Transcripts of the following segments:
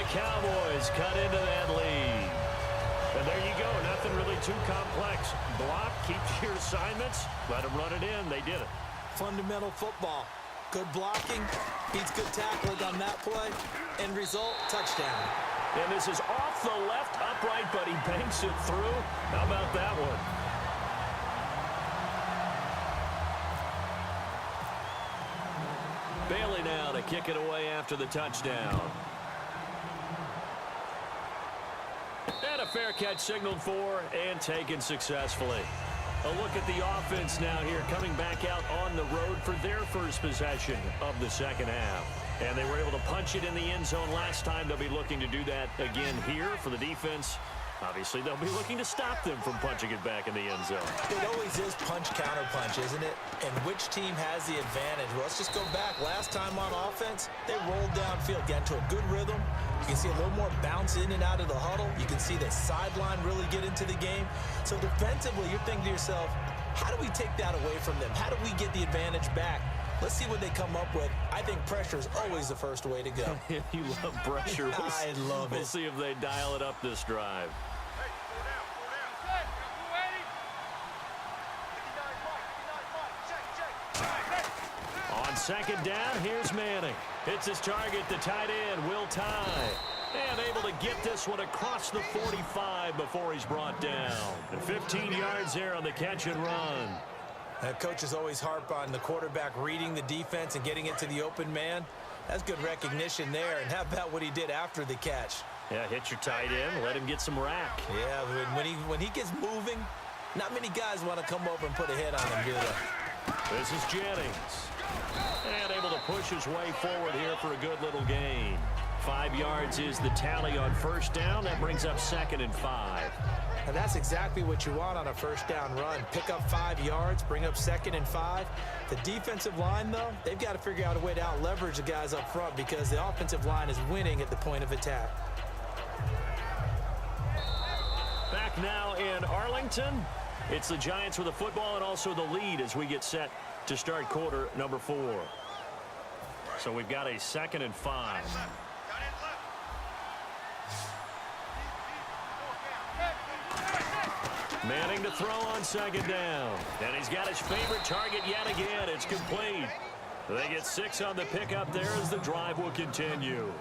the Cowboys cut into that lead. And there you go. Nothing really too complex. Block, keep to your assignments, let them run it in. They did it. Fundamental football. Good blocking, beats good tackling on that play. End result, touchdown. And this is off the left upright, but he banks it through. How about that one? Bailey now to kick it away after the touchdown. And a fair catch signaled for and taken successfully. A look at the offense now here, coming back out on the road for their first possession of the second half. And they were able to punch it in the end zone last time. They'll be looking to do that again here for the defense. Obviously, they'll be looking to stop them from punching it back in the end zone. It always is punch-counter-punch, isn't it? And which team has the advantage? Well, let's just go back. Last time on offense, they rolled downfield, got into a good rhythm. You can see a little more bounce in and out of the huddle. You can see the sideline really get into the game. So defensively, you're thinking to yourself, how do we take that away from them? How do we get the advantage back? Let's see what they come up with. I think pressure is always the first way to go. You love pressure. I love it. We'll see if they dial it up this drive. On second down, here's Manning. Hits his target, the tight end, Will Tye. And able to get this one across the 45 before he's brought down. And 15 yards there on the catch and run. Coaches always harp on the quarterback reading the defense and getting it to the open man. That's good recognition there. And how about what he did after the catch? Yeah, hit your tight end, let him get some rack. Yeah, when he gets moving, not many guys want to come over and put a hit on him, do they? This is Jennings. And able to push his way forward here for a good little gain. 5 yards is the tally on first down. That brings up 2nd and 5. And that's exactly what you want on a first down run. Pick up 5 yards, bring up 2nd and 5. The defensive line, though, they've got to figure out a way to out-leverage the guys up front because the offensive line is winning at the point of attack. Back now in Arlington. It's the Giants with the football and also the lead as we get set to start quarter number 4. So we've got a 2nd and 5. Manning to throw on second down. And he's got his favorite target yet again. It's complete. They get 6 on the pickup there as the drive will continue.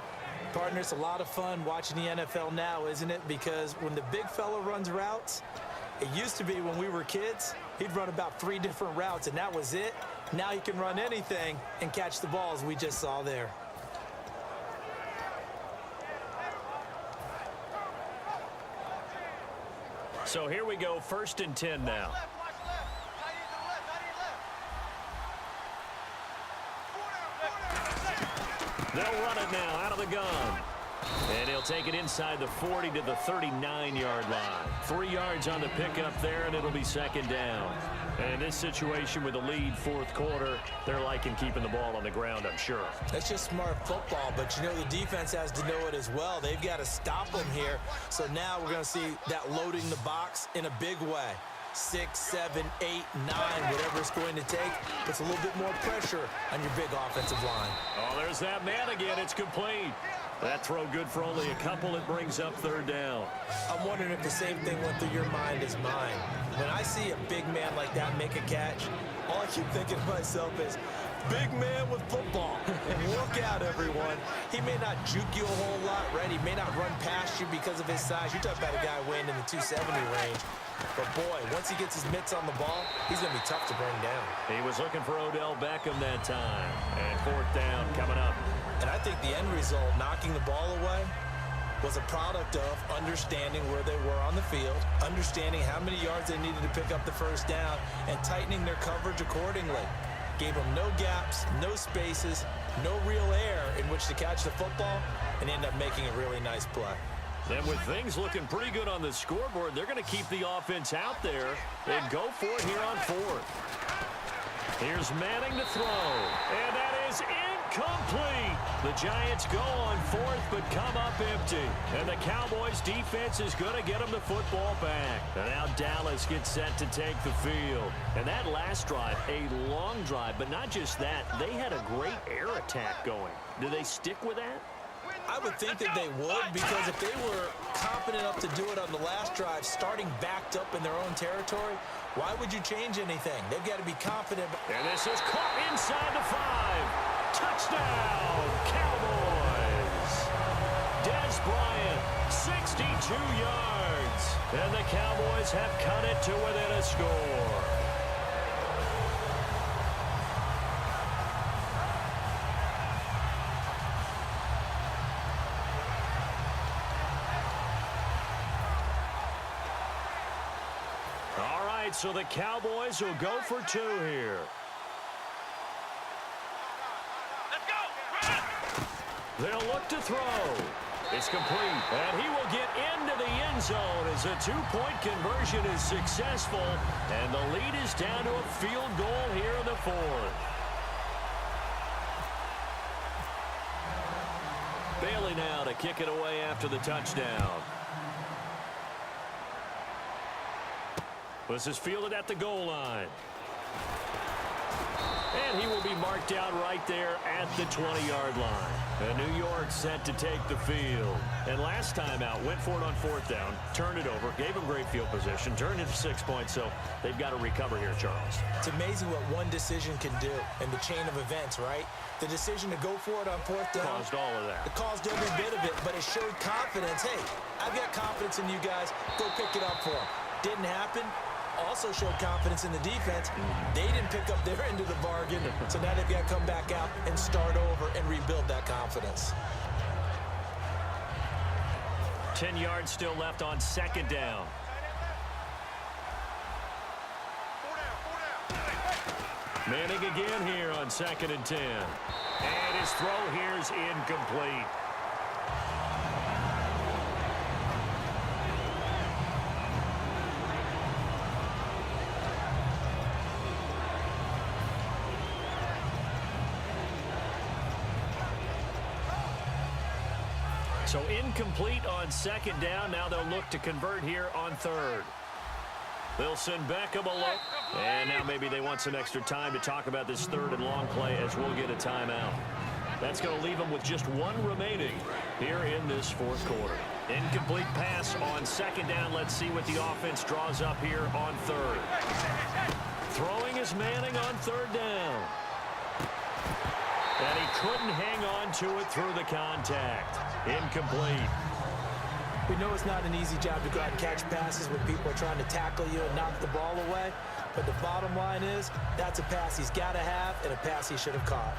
Partner, it's a lot of fun watching the NFL now, isn't it? Because when the big fella runs routes, it used to be when we were kids, he'd run about 3 different routes, and that was it. Now he can run anything and catch the balls we just saw there. So here we go, 1st and 10 now. They'll run it now out of the gun. And he'll take it inside the 40 to the 39-yard line. 3 yards on the pickup there, and it'll be 2nd down. And in this situation with a lead 4th quarter, they're liking keeping the ball on the ground, I'm sure. That's just smart football, but you know the defense has to know it as well. They've got to stop them here. So now we're going to see that loading the box in a big way. 6, 7, 8, 9, whatever it's going to take, puts a little bit more pressure on your big offensive line. Oh, there's that man again. It's complete. That throw good for only a couple. It brings up 3rd down. I'm wondering if the same thing went through your mind as mine. When I see a big man like that make a catch, all I keep thinking to myself is, big man with football. Look out, everyone. He may not juke you a whole lot, right? He may not run past you because of his size. You're talking about a guy weighing in the 270 range. But, boy, once he gets his mitts on the ball, he's going to be tough to bring down. He was looking for Odell Beckham that time. And 4th down coming up. And I think the end result, knocking the ball away, was a product of understanding where they were on the field, understanding how many yards they needed to pick up the first down, and tightening their coverage accordingly. Gave them no gaps, no spaces, no real air in which to catch the football, and end up making a really nice play. And with things looking pretty good on the scoreboard, they're going to keep the offense out there and go for it here on 4th. Here's Manning to throw, and that is incomplete. The Giants go on 4th, but come up empty. And the Cowboys defense is going to get them the football back. And now Dallas gets set to take the field. And that last drive, a long drive, but not just that. They had a great air attack going. Do they stick with that? I would think that they would, because if they were confident enough to do it on the last drive, starting backed up in their own territory, why would you change anything? They've got to be confident. And this is caught inside the 5. Touchdown, Cowboys. Des Bryant, 62 yards. And the Cowboys have cut it to within a score. All right, so the Cowboys will go for 2 here. Let's go. They'll look to throw. It's complete, and he will get into the end zone as a 2-point conversion is successful, and the lead is down to a field goal here in the 4th. Bailey now to kick it away after the touchdown. This is fielded at the goal line. And he will be marked out right there at the 20-yard line. And New York set to take the field. And last time out, went for it on 4th down, turned it over, gave him great field position, turned it to 6 points, so they've got to recover here, Charles. It's amazing what one decision can do in the chain of events, right? The decision to go for it on 4th down. Caused all of that. It caused every bit of it, but it showed confidence. Hey, I've got confidence in you guys. Go pick it up for them. Didn't happen. Also showed confidence in the defense. They didn't pick up their end of the bargain, so now they've got to come back out and start over and rebuild that confidence. 10 yards still left on 2nd down. Manning again here on 2nd and 10. And his throw here is incomplete. So incomplete on 2nd down. Now they'll look to convert here on 3rd. They'll send Beckham a look. And now maybe they want some extra time to talk about this 3rd and long play as we'll get a timeout. That's going to leave them with just 1 remaining here in this 4th quarter. Incomplete pass on 2nd down. Let's see what the offense draws up here on 3rd. Throwing is Manning on 3rd down. And he couldn't hang on to it through the contact. Incomplete. We know it's not an easy job to go out and catch passes when people are trying to tackle you and knock the ball away. But the bottom line is, that's a pass he's got to have and a pass he should have caught.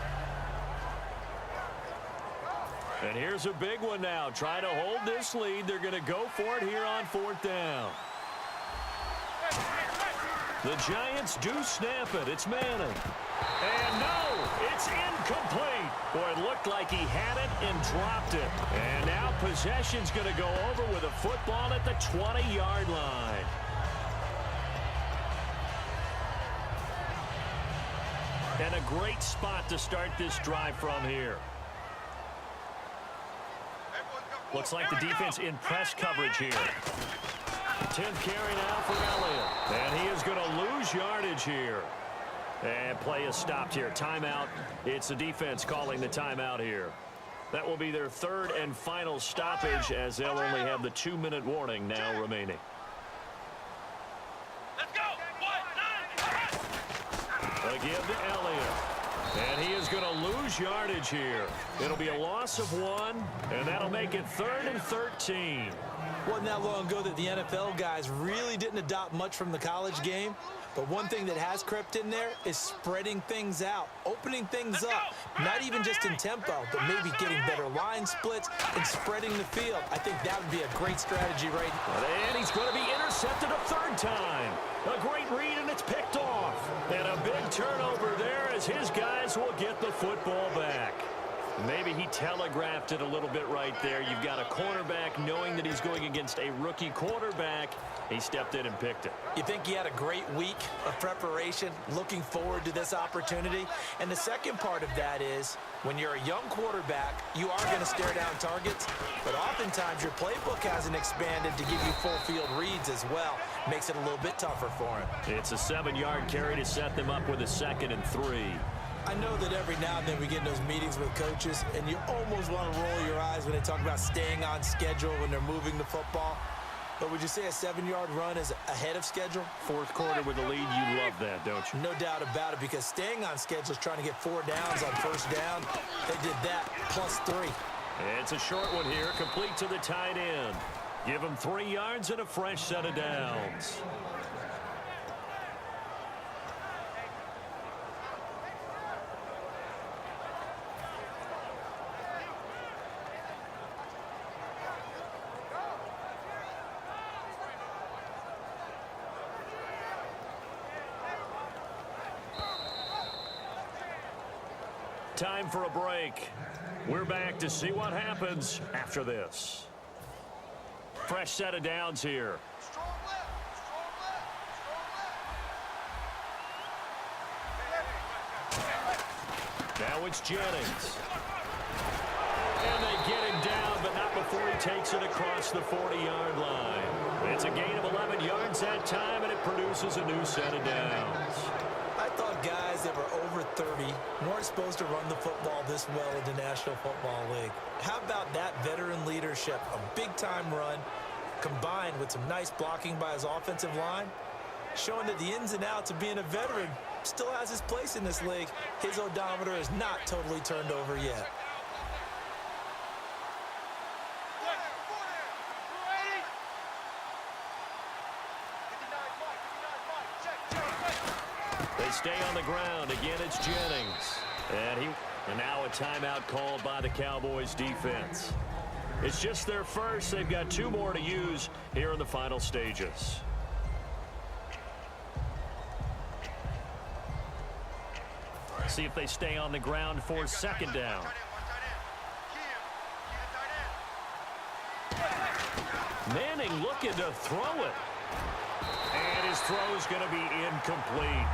And here's a big one now. Try to hold this lead. They're going to go for it here on 4th down. The Giants do snap it. It's Manning. And no, it's incomplete. Boy, it looked like he had it and dropped it. And now possession's going to go over with a football at the 20-yard line. And a great spot to start this drive from here. Looks like the defense in press coverage here. 10th carry now for Elliott. And he is going to lose yardage here. And play is stopped here. Timeout. It's the defense calling the timeout here. That will be their 3rd and final stoppage as they'll only have the 2-minute warning now remaining. Let's go. Again to Elliott. And he is going to lose yardage here. It'll be a loss of 1, and that'll make it 3rd and 13. Wasn't that long ago that the NFL guys really didn't adopt much from the college game. But one thing that has crept in there is spreading things out, opening things up, not even just in tempo, but maybe getting better line splits and spreading the field. I think that would be a great strategy right now. And he's going to be intercepted a 3rd time. A great read, and it's picked off. And a big turnover there as his guys will get the football back. Maybe he telegraphed it a little bit right there. You've got a cornerback knowing that he's going against a rookie quarterback. He stepped in and picked it. You think he had a great week of preparation, looking forward to this opportunity? And the second part of that is, when you're a young quarterback, you are going to stare down targets, but oftentimes your playbook hasn't expanded to give you full field reads as well. Makes it a little bit tougher for him. It's a 7-yard carry to set them up with a 2nd and 3. I know that every now and then we get in those meetings with coaches, and you almost want to roll your eyes when they talk about staying on schedule when they're moving the football. But would you say a 7-yard run is ahead of schedule? Fourth quarter with the lead, you love that, don't you? No doubt about it, because staying on schedule is trying to get 4 downs on first down. They did that, plus 3. It's a short one here, complete to the tight end. Give him 3 yards and a fresh set of downs. Time for a break. We're back to see what happens after this. Fresh set of downs here. Now it's Jennings. And they get him down, but not before he takes it across the 40-yard line. It's a gain of 11 yards that time, and it produces a new set of downs. I thought guys that were over 30 weren't supposed to run the football this well in the National Football League. How about that veteran leadership, a big-time run, combined with some nice blocking by his offensive line, showing that the ins and outs of being a veteran still has his place in this league. His odometer is not totally turned over yet. They stay on the ground. Again, it's Jennings. And now a timeout called by the Cowboys defense. It's just their first. They've got 2 more to use here in the final stages. See if they stay on the ground for second down. Manning looking to throw it. And his throw is going to be incomplete.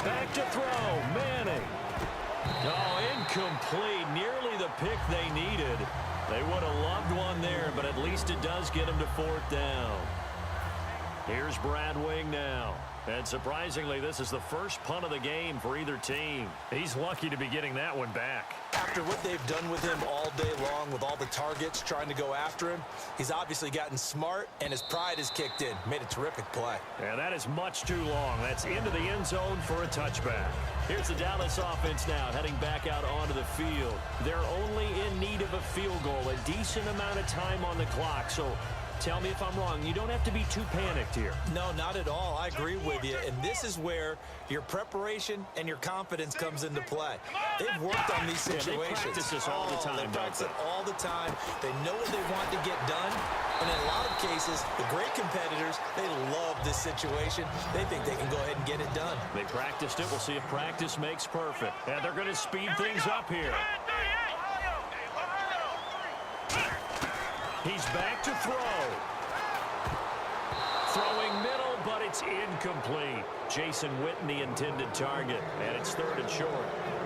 Back to throw, Manning. Oh, incomplete. Nearly the pick they needed. They would have loved one there, but at least it does get them to 4th down. Here's Brad Wing now. And surprisingly, this is the first punt of the game for either team. He's lucky to be getting that one back. After what they've done with him all day long, with all the targets trying to go after him, he's obviously gotten smart, and his pride has kicked in. Made a terrific play. Yeah, that is much too long. That's into the end zone for a touchback. Here's the Dallas offense now, heading back out onto the field. They're only in need of a field goal, a decent amount of time on the clock. So tell me if I'm wrong. You don't have to be too panicked here. No, not at all. I agree with you. And this is where your preparation and your confidence comes into play. They've worked on these situations. Yeah, they practice this all the time. They practice it all the time. They know what they want to get done. And in a lot of cases, the great competitors, they love this situation. They think they can go ahead and get it done. They practiced it. We'll see if practice makes perfect. And they're going to speed things up here. He's back to throw. Throwing middle, but it's incomplete. Jason Witten, the intended target, and it's 3rd and short.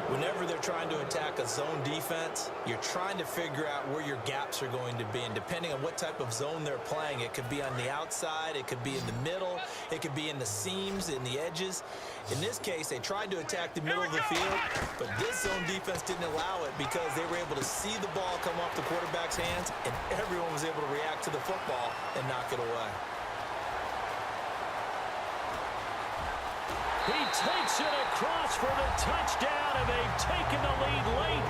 Whenever they're trying to attack a zone defense, you're trying to figure out where your gaps are going to be. And depending on what type of zone they're playing, it could be on the outside, it could be in the middle, it could be in the seams, in the edges. In this case, they tried to attack the middle of the field, but this zone defense didn't allow it because they were able to see the ball come off the quarterback's hands, and everyone was able to react to the football and knock it away. He takes it across for the touchdown, and they've taken the lead late